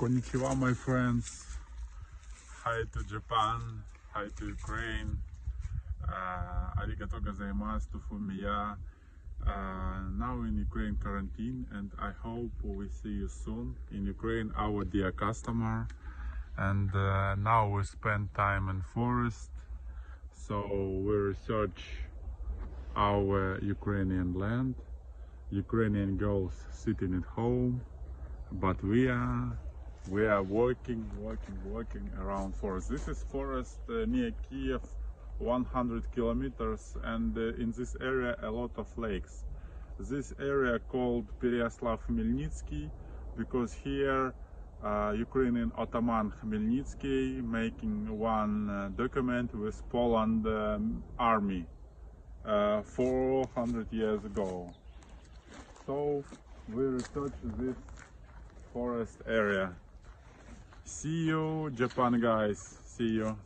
Konnichiwa, my friends. Hi to Japan. Hi to Ukraine. Arigato gozaimasu to Fumiya. Now in Ukraine quarantine, and I hope we see you soon in Ukraine, our dear customer. And now we spend time in forest, so we research our Ukrainian land. Ukrainian girls sitting at home, but we are working around forest. This is forest near Kiev, 100 kilometers, and in this area a lot of lakes. This area called Pereyaslav-Khmelnytsky because here Ukrainian Ottoman Khmelnytsky making one document with Poland army 400 years ago. So we research this forest area. See you, Japan guys. See you.